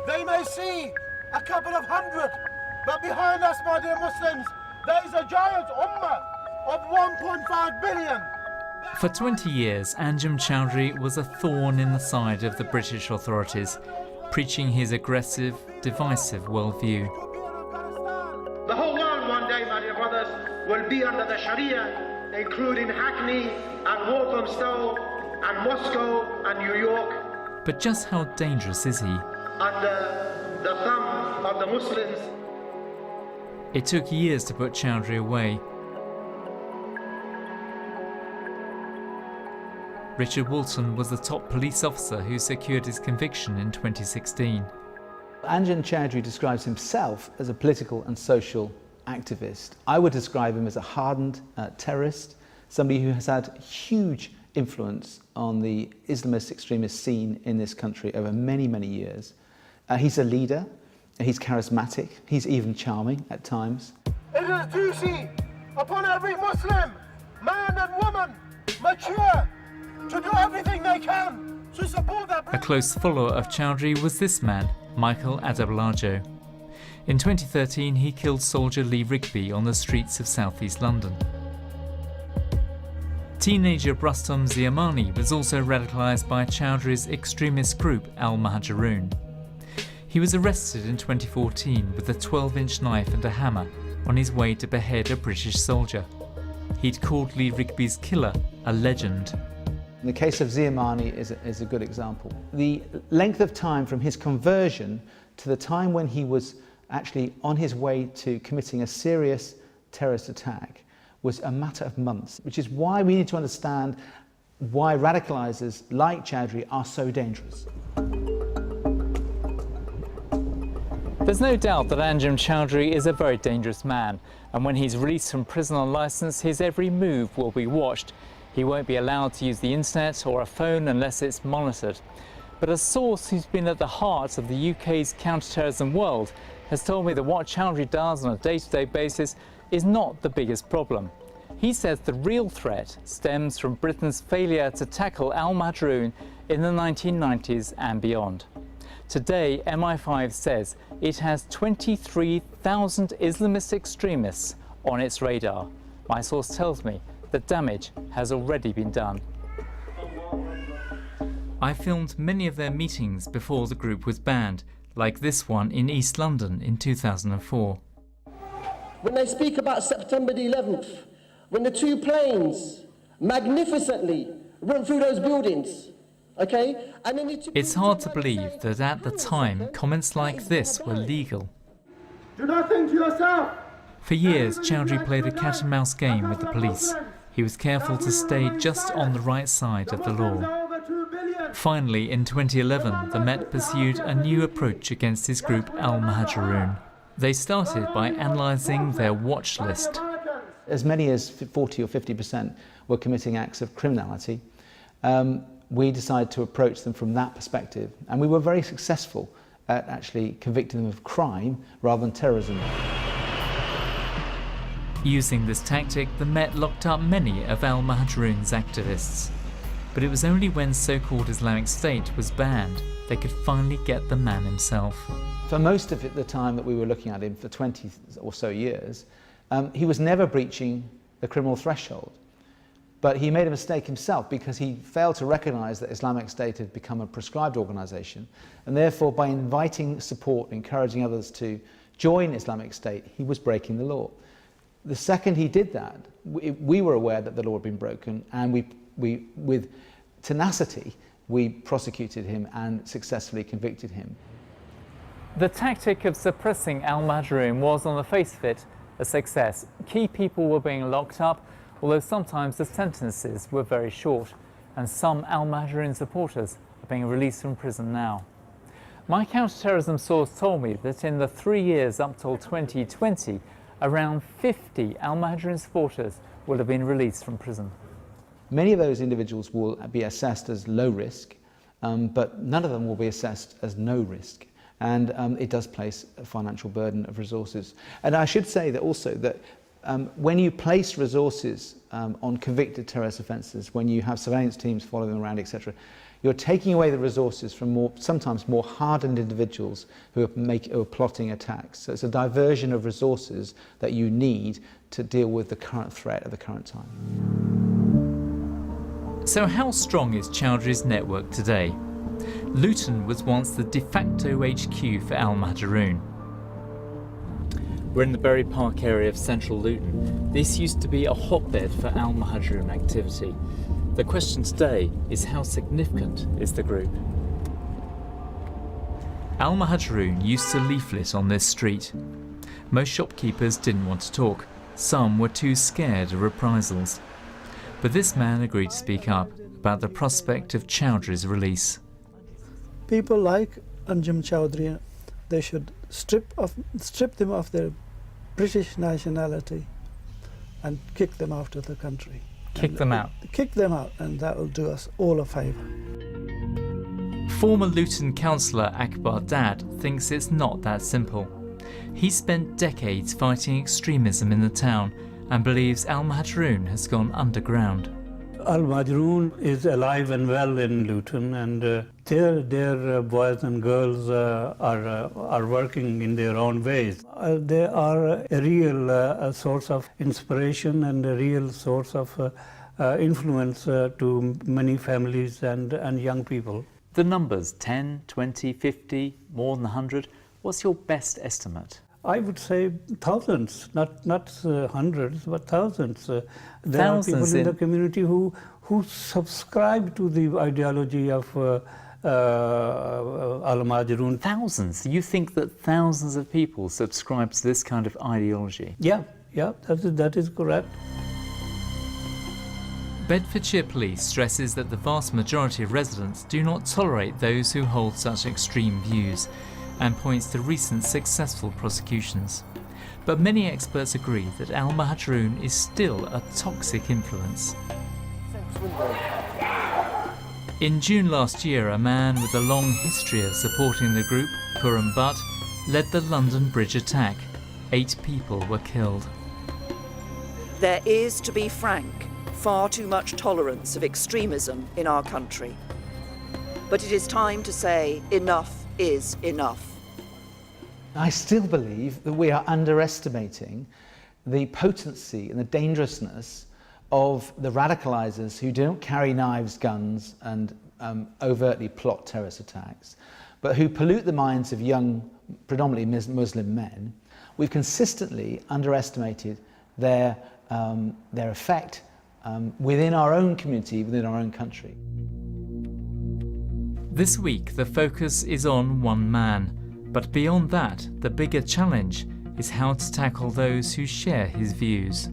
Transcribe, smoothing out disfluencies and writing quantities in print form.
They may see a couple of hundred, but behind us, my dear Muslims, there is a giant ummah of 1.5 billion. For 20 years, Anjem Choudary was a thorn in the side of the British authorities, preaching his aggressive, divisive worldview. The whole world one day, my dear brothers, will be under the Sharia, including Hackney and Walthamstow and Moscow and New York. But just how dangerous is he? Under the thumb of the Muslims. It took years to put Choudary away. Richard Walton was the top police officer who secured his conviction in 2016. Anjem Choudary describes himself as a political and social activist. I would describe him as a hardened terrorist, somebody who has had huge influence on the Islamist extremist scene in this country over many, many years. He's a leader, he's charismatic, he's even charming at times. It is duty upon every Muslim, man and woman, mature, to do everything they can to support their... A close follower of Choudary was this man, Michael Adebolajo. In 2013, he killed soldier Lee Rigby on the streets of southeast London. Teenager Rustam Ziamani was also radicalised by Chowdary's extremist group Al-Muhajirun. He was arrested in 2014 with a 12-inch knife and a hammer on his way to behead a British soldier. He'd called Lee Rigby's killer a legend. The case of Ziamani is a good example. The length of time from his conversion to the time when he was actually on his way to committing a serious terrorist attack was a matter of months, which is why we need to understand why radicalisers like Choudary are so dangerous. There's no doubt that Anjem Choudary is a very dangerous man, and when he's released from prison on licence, his every move will be watched. He won't be allowed to use the internet or a phone unless it's monitored. But a source who's been at the heart of the UK's counter-terrorism world has told me that what Choudary does on a day-to-day basis is not the biggest problem. He says the real threat stems from Britain's failure to tackle Al-Muhajirun in the 1990s and beyond. Today, MI5 says it has 23,000 Islamist extremists on its radar. My source tells me that damage has already been done. I filmed many of their meetings before the group was banned, like this one in East London in 2004. When they speak about September the 11th, when the two planes magnificently went through those buildings, okay? And then it's hard to believe that at the time, comments like this were legal. Do not think to yourself. For years, Choudary played a cat-and-mouse game with the police. He was careful to stay just on the right side of the law. Finally, in 2011, the Met pursued a new approach against his group Al-Muhajirun. They started by analysing their watch list. As many as 40 or 50% were committing acts of criminality. We decided to approach them from that perspective, and we were very successful at actually convicting them of crime rather than terrorism. Using this tactic, the Met locked up many of Al-Muhajirun's activists. But it was only when so-called Islamic State was banned they could finally get the man himself. For most of the time that we were looking at him, for 20 or so years, he was never breaching the criminal threshold. But he made a mistake himself because he failed to recognise that Islamic State had become a proscribed organisation, and therefore by inviting support, encouraging others to join Islamic State, he was breaking the law. The second he did that, we were aware that the law had been broken, and we with tenacity, we prosecuted him and successfully convicted him. The tactic of suppressing Al-Muhajirun was, on the face of it, a success. Key people were being locked up, although sometimes the sentences were very short, and some Al-Muhajirun supporters are being released from prison now. My counter-terrorism source told me that in the 3 years up till 2020, around 50 Al-Muhajirun supporters will have been released from prison. Many of those individuals will be assessed as low risk, but none of them will be assessed as no risk. And it does place a financial burden of resources. And I should say that also that when you place resources on convicted terrorist offences, when you have surveillance teams following them around, etc., You're taking away the resources from sometimes more hardened individuals who are plotting attacks. So it's a diversion of resources that you need to deal with the current threat at the current time. So how strong is Choudhary's network today? Luton was once the de facto HQ for Al-Mahjourun. We're in the Bury Park area of central Luton. This used to be a hotbed for Al-Mahjourun activity. The question today is, how significant is the group? Al-Mahjourun used to leaflet on this street. Most shopkeepers didn't want to talk. Some were too scared of reprisals. But this man agreed to speak up about the prospect of Choudhary's release. People like Anjem Choudary, they should strip them of their British nationality and kick them out of the country. Kick them out? Kick them out, and that will do us all a favour. Former Luton councillor Akbar Dad thinks it's not that simple. He spent decades fighting extremism in the town and believes Al-Mahjourun has gone underground. Al-Mahjourun is alive and well in Luton, and their boys and girls are working in their own ways. They are a real source of inspiration and a real source of influence to many families and young people. The numbers, 10, 20, 50, more than 100, what's your best estimate? I would say thousands, not hundreds, but thousands. There Thousands are people in the community who subscribe to the ideology of Al-Mahjourun. Thousands? You think that thousands of people subscribe to this kind of ideology? Yeah, that is correct. Bedfordshire Police stresses that the vast majority of residents do not tolerate those who hold such extreme views, and points to recent successful prosecutions. But many experts agree that Al-Mahjourun is still a toxic influence. In June last year, a man with a long history of supporting the group, Khurram Butt, led the London Bridge attack. 8 people were killed. There is, to be frank, far too much tolerance of extremism in our country. But it is time to say enough is enough. I still believe that we are underestimating the potency and the dangerousness of the radicalisers who don't carry knives, guns and overtly plot terrorist attacks, but who pollute the minds of young, predominantly Muslim men. We've consistently underestimated their effect within our own community, within our own country. This week, the focus is on one man. But beyond that, the bigger challenge is how to tackle those who share his views.